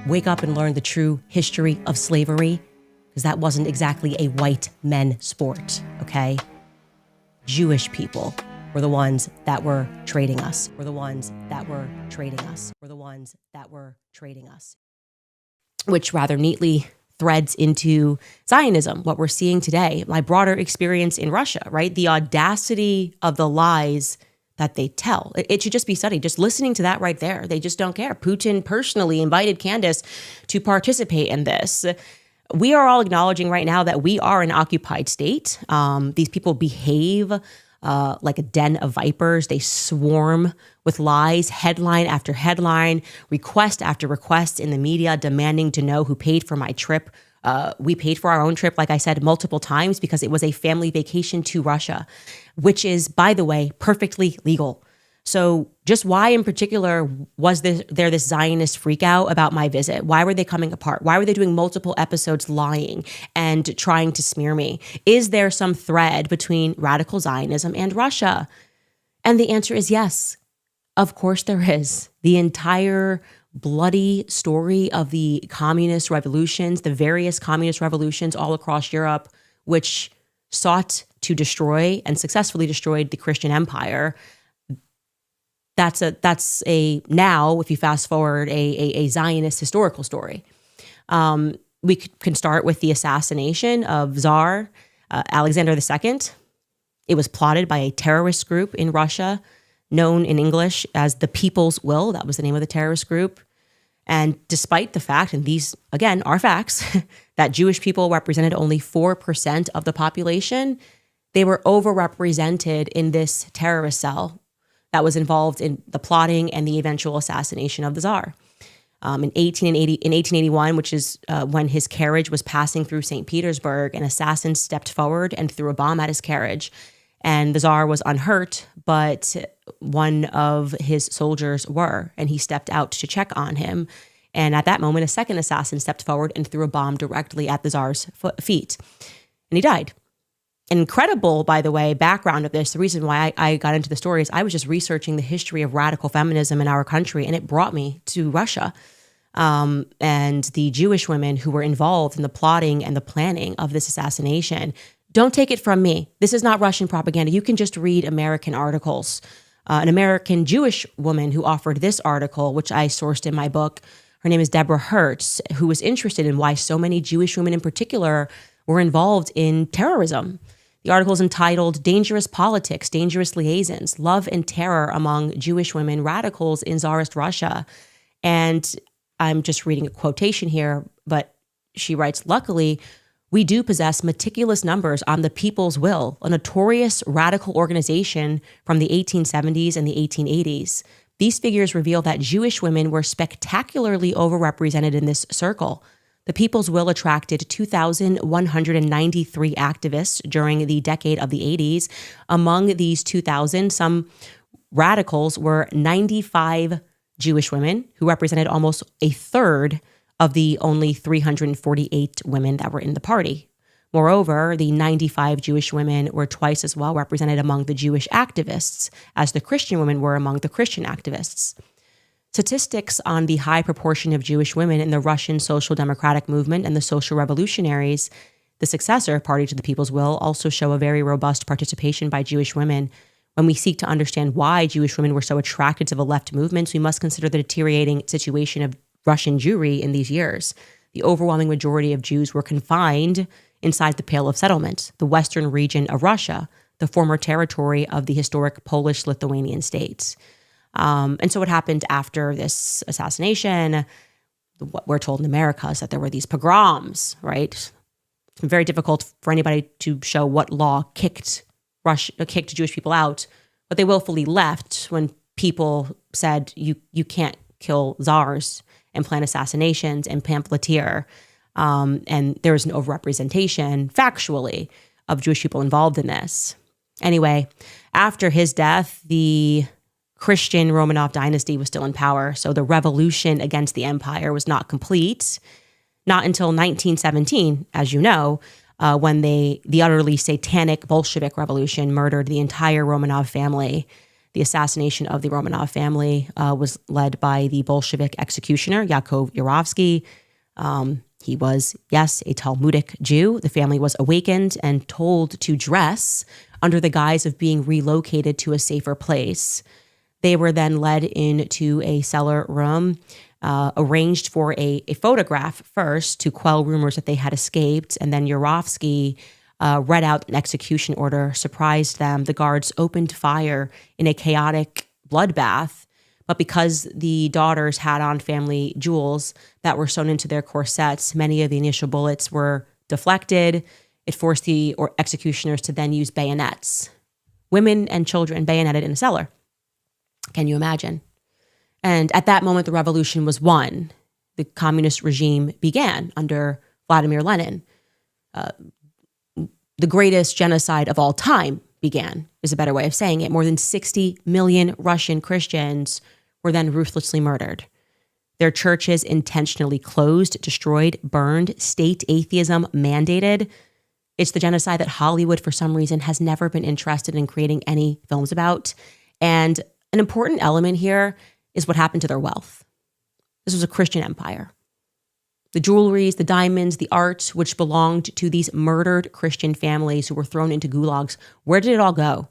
wake up and learn the true history of slavery, because that wasn't exactly a white men sport, okay? Jewish people were the ones that were trading us. Which rather neatly threads into Zionism, what we're seeing today, my broader experience in Russia, right? The audacity of the lies that they tell. It should just be studied. Just listening to that right there, they just don't care. Putin personally invited Candace to participate in this. We are all acknowledging right now that we are an occupied state. These people behave like a den of vipers. They swarm with lies, headline after headline, request after request in the media, demanding to know who paid for my trip. We paid for our own trip, like I said, multiple times because it was a family vacation to Russia, which is, by the way, perfectly legal. So just why in particular was there this Zionist freak out about my visit? Why were they coming apart? Why were they doing multiple episodes lying and trying to smear me? Is there some thread between radical Zionism and Russia? And the answer is yes. Of course there is. The entire bloody story of the communist revolutions, the various communist revolutions all across Europe, which sought to destroy and successfully destroyed the Christian empire. That's a now, if you fast forward, a Zionist historical story. We can start with the assassination of Tsar Alexander II. It was plotted by a terrorist group in Russia, known in English as the People's Will. That was the name of the terrorist group. And despite the fact, and these, again, are facts, that Jewish people represented only 4% of the population, they were overrepresented in this terrorist cell that was involved in the plotting and the eventual assassination of the Tsar. In 1881, which is when his carriage was passing through St. Petersburg, an assassin stepped forward and threw a bomb at his carriage. And the Tsar was unhurt, but one of his soldiers were, and he stepped out to check on him. And at that moment, a second assassin stepped forward and threw a bomb directly at the Tsar's feet. And he died. Incredible, by the way, background of this. The reason why I got into the story is I was just researching the history of radical feminism in our country, and it brought me to Russia and the Jewish women who were involved in the plotting and the planning of this assassination. Don't take it from me. This is not Russian propaganda. You can just read American articles. An American Jewish woman who offered this article, which I sourced in my book, her name is Deborah Hertz, who was interested in why so many Jewish women in particular were involved in terrorism. The article is entitled Dangerous Politics, Dangerous Liaisons, Love and Terror Among Jewish Women Radicals in Tsarist Russia. And I'm just reading a quotation here, but she writes, luckily, we do possess meticulous numbers on the People's Will, a notorious radical organization from the 1870s and the 1880s. These figures reveal that Jewish women were spectacularly overrepresented in this circle. The People's Will attracted 2,193 activists during the decade of the 80s. Among these 2,000, some radicals were 95 Jewish women who represented almost a third of the only 348 women that were in the party. Moreover, the 95 Jewish women were twice as well represented among the Jewish activists as the Christian women were among the Christian activists. Statistics on the high proportion of Jewish women in the Russian social democratic movement and the social revolutionaries, the successor party to the People's Will, also show a very robust participation by Jewish women. When we seek to understand why Jewish women were so attracted to the left movements, we must consider the deteriorating situation of Russian Jewry in these years. The overwhelming majority of Jews were confined inside the Pale of Settlement, the western region of Russia, the former territory of the historic Polish-Lithuanian states. And so what happened after this assassination, what we're told in America is that there were these pogroms, right? It's very difficult for anybody to show what law kicked Jewish people out, but they willfully left when people said, you can't kill czars and plan assassinations and pamphleteer. And there was an overrepresentation, factually, of Jewish people involved in this. Anyway, after his death, the Christian Romanov dynasty was still in power, so the revolution against the empire was not complete. Not until 1917, as you know, when the utterly satanic Bolshevik revolution murdered the entire Romanov family. The assassination of the Romanov family was led by the Bolshevik executioner, Yakov Yurovsky. He was, yes, a Talmudic Jew. The family was awakened and told to dress under the guise of being relocated to a safer place. They were then led into a cellar room, arranged for a photograph first to quell rumors that they had escaped, and then Yurovsky read out an execution order, surprised them. The guards opened fire in a chaotic bloodbath, but because the daughters had on family jewels that were sewn into their corsets, many of the initial bullets were deflected. It forced the executioners to then use bayonets. Women and children bayoneted in a cellar. Can you imagine? And at that moment, the revolution was won. The communist regime began under Vladimir Lenin. The greatest genocide of all time began, is a better way of saying it. More than 60 million Russian Christians were then ruthlessly murdered. Their churches intentionally closed, destroyed, burned, state atheism mandated. It's the genocide that Hollywood, for some reason, has never been interested in creating any films about. And an important element here is what happened to their wealth. This was a Christian empire. The jewelries, the diamonds, the art, which belonged to these murdered Christian families who were thrown into gulags, where did it all go?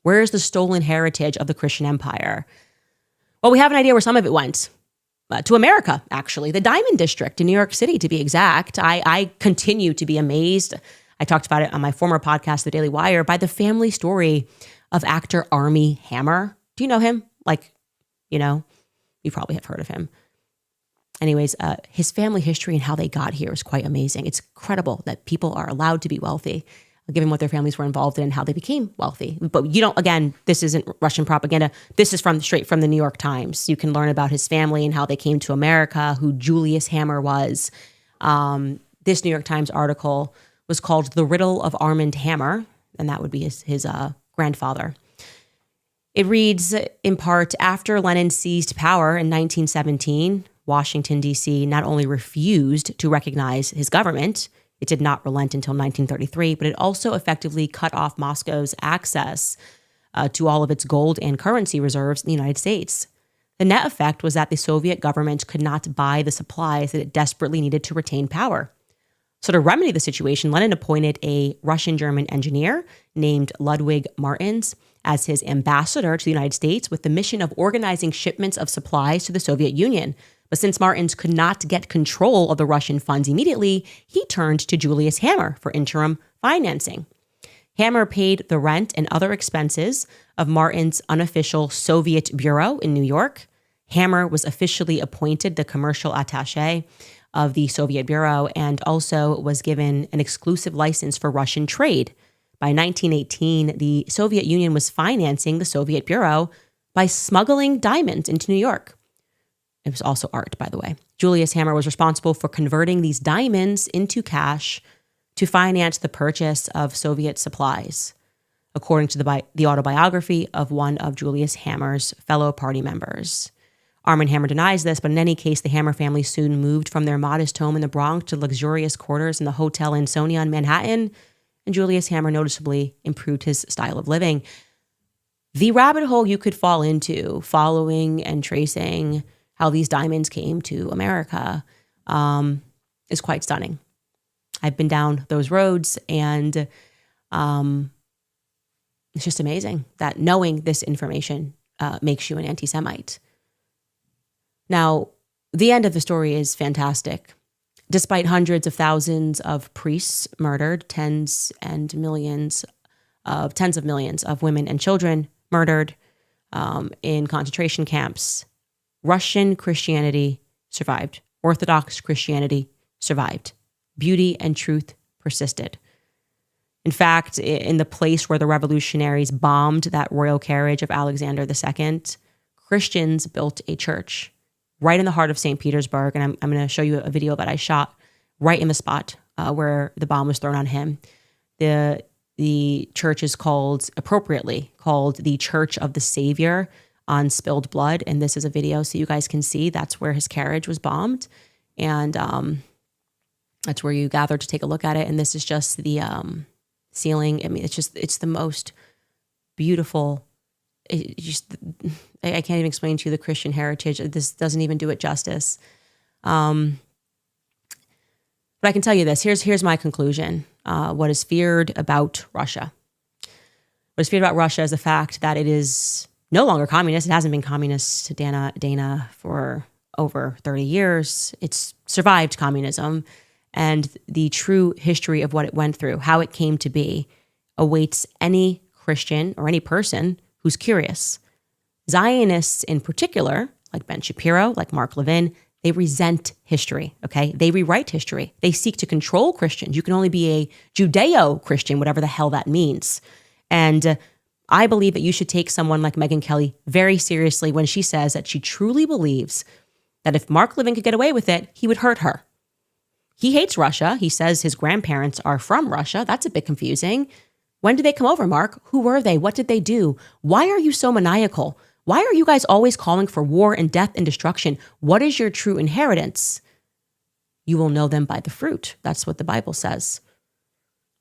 Where is the stolen heritage of the Christian empire? Well, we have an idea where some of it went. To America, actually. The Diamond District in New York City, to be exact. I continue to be amazed. I talked about it on my former podcast, The Daily Wire, by the family story of actor Armie Hammer. Do you know him? You probably have heard of him. Anyways, his family history and how they got here is quite amazing. It's incredible that people are allowed to be wealthy, given what their families were involved in and how they became wealthy. But again, this isn't Russian propaganda. This is straight from the New York Times. You can learn about his family and how they came to America, who Julius Hammer was. This New York Times article was called The Riddle of Armand Hammer, and that would be his grandfather. It reads, in part, after Lenin seized power in 1917, Washington, D.C. not only refused to recognize his government, it did not relent until 1933, but it also effectively cut off Moscow's access to all of its gold and currency reserves in the United States. The net effect was that the Soviet government could not buy the supplies that it desperately needed to retain power. So to remedy the situation, Lenin appointed a Russian-German engineer named Ludwig Martins as his ambassador to the United States with the mission of organizing shipments of supplies to the Soviet Union. But since Martins could not get control of the Russian funds immediately, he turned to Julius Hammer for interim financing. Hammer paid the rent and other expenses of Martins' unofficial Soviet bureau in New York. Hammer was officially appointed the commercial attaché of the Soviet bureau and also was given an exclusive license for Russian trade. By 1918, the Soviet Union was financing the Soviet bureau by smuggling diamonds into New York. It was also art, by the way. Julius Hammer was responsible for converting these diamonds into cash to finance the purchase of Soviet supplies, according to the autobiography of one of Julius Hammer's fellow party members. Armand Hammer denies this, but in any case, the Hammer family soon moved from their modest home in the Bronx to luxurious quarters in the Hotel Ansonia in Manhattan, and Julius Hammer noticeably improved his style of living. The rabbit hole you could fall into following and tracing how these diamonds came to America is quite stunning. I've been down those roads, and it's just amazing that knowing this information makes you an anti-Semite. Now, the end of the story is fantastic. Despite hundreds of thousands of priests murdered, tens of millions of women and children murdered in concentration camps, Russian Christianity survived. Orthodox Christianity survived. Beauty and truth persisted. In fact, in the place where the revolutionaries bombed that royal carriage of Alexander II, Christians built a church right in the heart of St. Petersburg. And I'm going to show you a video that I shot right in the spot where the bomb was thrown on him. The church is appropriately called the Church of the Savior on Spilled Blood. And this is a video so you guys can see that's where his carriage was bombed. And that's where you gather to take a look at it. And this is just the ceiling. I mean, it's the most beautiful I can't even explain to you the Christian heritage. This doesn't even do it justice. But I can tell you this. Here's my conclusion. What is feared about Russia? What is feared about Russia is the fact that it is no longer communist. It hasn't been communist, Dana, for over 30 years. It's survived communism. And the true history of what it went through, how it came to be, awaits any Christian or any person who's curious. Zionists in particular, like Ben Shapiro, like Mark Levin, they resent history, okay? They rewrite history. They seek to control Christians. You can only be a Judeo-Christian, whatever the hell that means. And I believe that you should take someone like Megyn Kelly very seriously when she says that she truly believes that if Mark Levin could get away with it, he would hurt her. He hates Russia. He says his grandparents are from Russia. That's a bit confusing. When did they come over, Mark? Who were they? What did they do? Why are you so maniacal? Why are you guys always calling for war and death and destruction? What is your true inheritance? You will know them by the fruit. That's what the Bible says.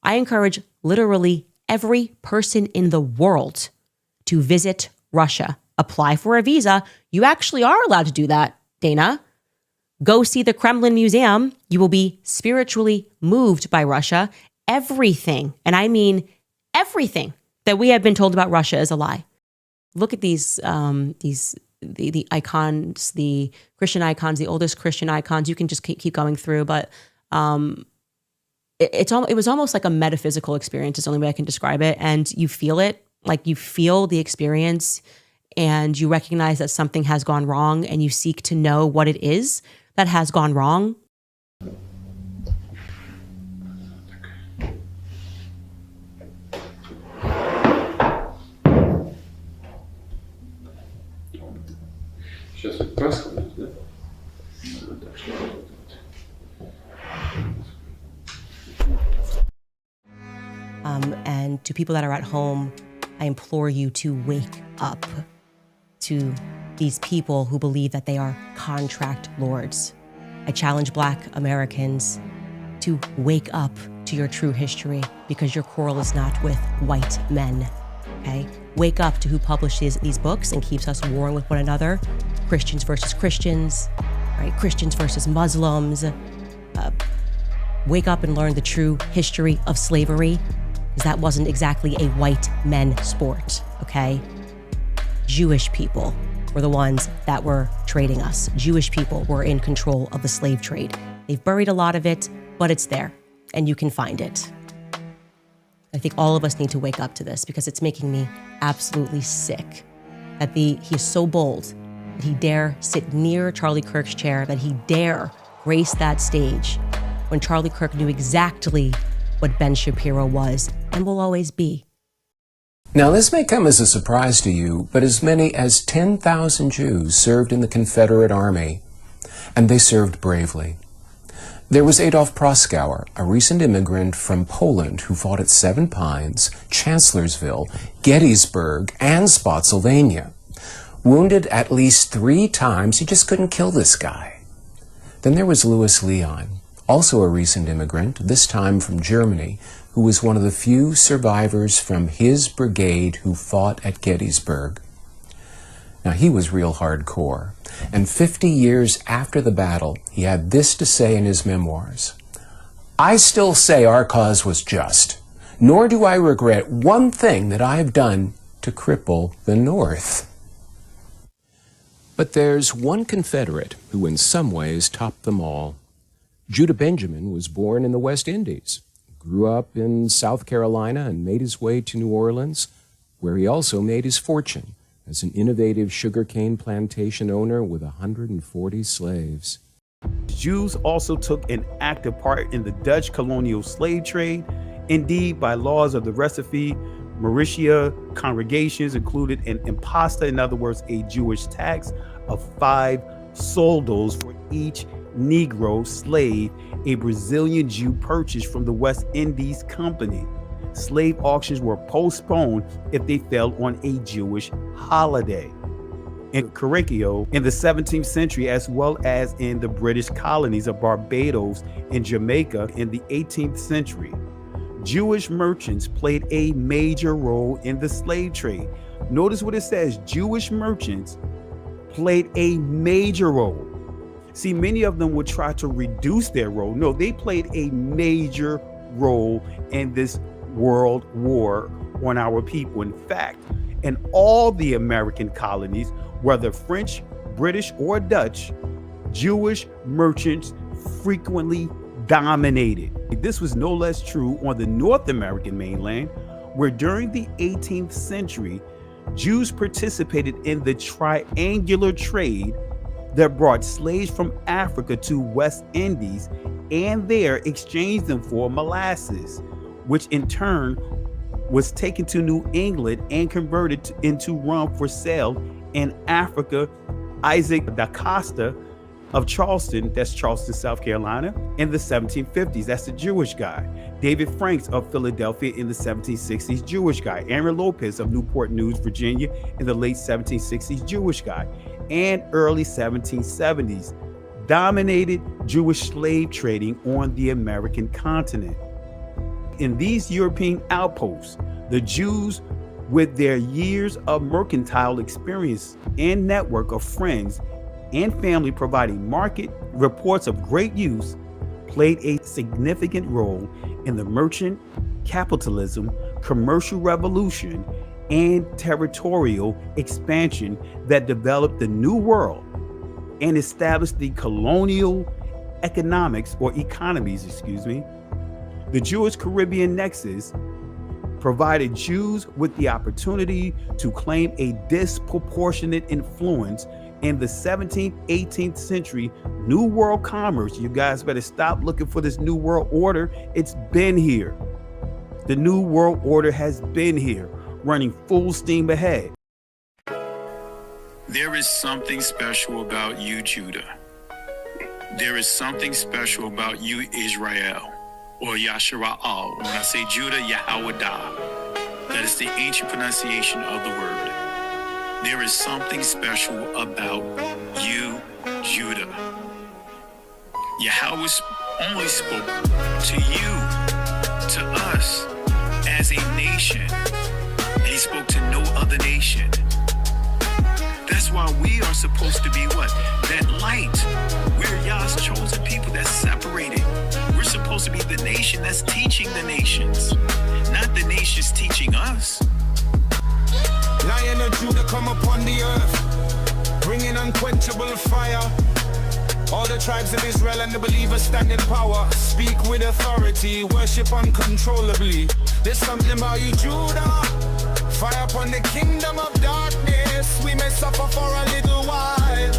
I encourage literally every person in the world to visit Russia. Apply for a visa. You actually are allowed to do that, Dana. Go see the Kremlin Museum. You will be spiritually moved by Russia. Everything, and I mean everything that we have been told about Russia is a lie. Look at these the icons, the Christian icons, the oldest Christian icons. You can just keep going through, but it was almost like a metaphysical experience. Is the only way I can describe it. And you feel it, like you feel the experience, and you recognize that something has gone wrong, and you seek to know what it is that has gone wrong. Сейчас вот просходит, да? And to people that are at home, I implore you to wake up to these people who believe that they are contract lords. I challenge Black Americans to wake up to your true history, because your quarrel is not with white men, okay? Wake up to who publishes these books and keeps us warring with one another. Christians versus Christians, right? Christians versus Muslims. Wake up and learn the true history of slavery, because that wasn't exactly a white men sport, okay? Jewish people were the ones that were trading us. Jewish people were in control of the slave trade. They've buried a lot of it, but it's there, and you can find it. I think all of us need to wake up to this, because it's making me absolutely sick that he is so bold that he dare sit near Charlie Kirk's chair, that he dare grace that stage when Charlie Kirk knew exactly what Ben Shapiro was and will always be. Now, this may come as a surprise to you, but as many as 10,000 Jews served in the Confederate Army, and they served bravely. There was Adolf Proskauer, a recent immigrant from Poland who fought at Seven Pines, Chancellorsville, Gettysburg, and Spotsylvania. Wounded at least 3 times, he just couldn't kill this guy. Then there was Louis Leon, also a recent immigrant, this time from Germany, who was one of the few survivors from his brigade who fought at Gettysburg. Now, he was real hardcore, and 50 years after the battle, he had this to say in his memoirs: "I still say our cause was just, nor do I regret one thing that I have done to cripple the North." But there's one Confederate who in some ways topped them all. Judah Benjamin was born in the West Indies, grew up in South Carolina, and made his way to New Orleans, where he also made his fortune as an innovative sugarcane plantation owner with 140 slaves. Jews also took an active part in the Dutch colonial slave trade. Indeed, by laws of the Recife, Mauritia, congregations included an imposta, in other words, a Jewish tax of 5 soldos for each Negro slave a Brazilian Jew purchased from the West Indies Company. Slave auctions were postponed if they fell on a Jewish holiday. In Carriacou in the 17th century, as well as in the British colonies of Barbados and Jamaica in the 18th century, Jewish merchants played a major role in the slave trade. Notice what it says: Jewish merchants played a major role. See, many of them would try to reduce their role. No, they played a major role in this world war on our people. In fact, in all the American colonies, whether French, British, or Dutch, Jewish merchants frequently dominated. This was no less true on the North American mainland, where during the 18th century, Jews participated in the triangular trade that brought slaves from Africa to West Indies and there exchanged them for molasses, which in turn was taken to New England and converted into rum for sale in Africa. Isaac da Costa of Charleston, that's Charleston, South Carolina, in the 1750s, that's the Jewish guy. David Franks of Philadelphia in the 1760s, Jewish guy. Aaron Lopez of Newport News, Virginia, in the late 1760s, Jewish guy. And early 1770s, dominated Jewish slave trading on the American continent. In these European outposts, the Jews, with their years of mercantile experience and network of friends and family providing market reports of great use, played a significant role in the merchant capitalism, commercial revolution, and territorial expansion that developed the New World and established the colonial economies. The Jewish Caribbean nexus provided Jews with the opportunity to claim a disproportionate influence in the 17th, 18th century New World commerce. You guys better stop looking for this New World Order. It's been here. The New World Order has been here, running full steam ahead. There is something special about you, Judah. There is something special about you, Israel, or Yashara'al. When I say Judah, Yahawadah. That is the ancient pronunciation of the word. There is something special about you, Judah. Yahweh only spoke to you, to us, as a nation. And he spoke to no other nation. That's why we are supposed to be what? That light. We're Yah's chosen people that's separated. We're supposed to be the nation that's teaching the nations, not the nations teaching us. Lion of Judah, come upon the earth, bringing unquenchable fire. All the tribes of Israel and the believers stand in power. Speak with authority, worship uncontrollably. There's something about you, Judah. Fire upon the kingdom of darkness. We may suffer for a little while,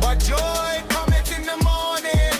but joy cometh in the morning.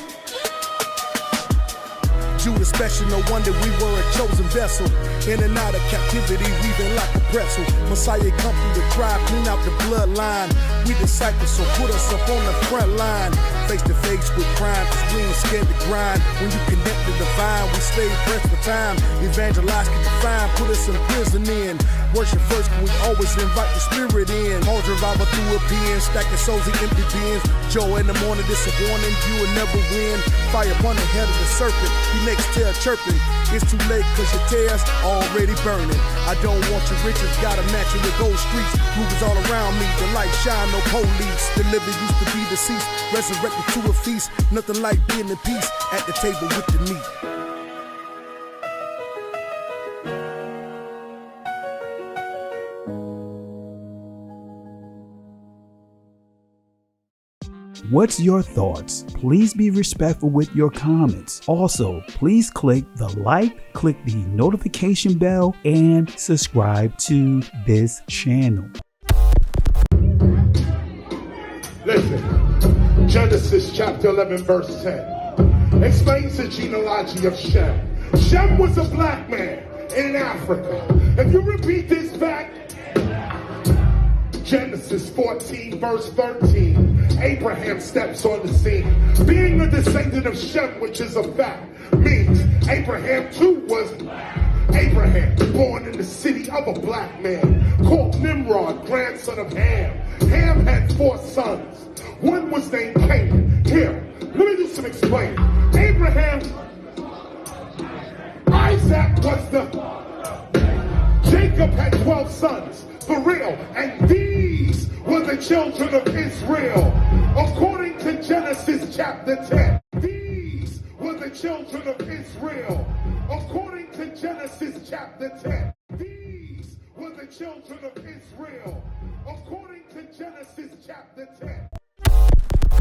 Judah special, no wonder we were a chosen vessel. In and out of captivity, weaving like a pretzel. Messiah come through the tribe, clean out the bloodline. We disciples, so put us up on the front line. Face to face with crime, cause we ain't scared to grind. When you connect the divine, we stay pressed for time. Evangelize, keep the fine, put us in prison in. Worship first, can we always invite the spirit in. Hold revival through a pen, stacking souls in empty bins. Joy in the morning, this a warning, you will never win. Fire upon the head of the serpent, he next tail chirping. It's too late cause your tail's already burning. I don't want your riches, gotta match it with gold streets. Movers all around me, the light shine, no police. The living used to be deceased, resurrected to a feast. Nothing like being in peace at the table with the meat. What's your thoughts? Please be respectful with your comments. Also, please click the like, click the notification bell, and subscribe to this channel. Listen, Genesis chapter 11 verse 10 explains the genealogy of Shem. Shem was a black man in Africa. If you repeat this back, Genesis 14 verse 13, Abraham steps on the scene. Being a descendant of Shem, which is a fact, means Abraham too was black. Abraham, born in the city of a black man, called Nimrod, grandson of Ham. Ham had 4 sons. One was named Canaan. Here, let me do some explaining. Abraham, Isaac was the... Jacob had 12 sons. For real, children of Israel, according to Genesis chapter 10. These were the children of Israel, according to Genesis chapter 10. These were the children of Israel, according to Genesis chapter 10.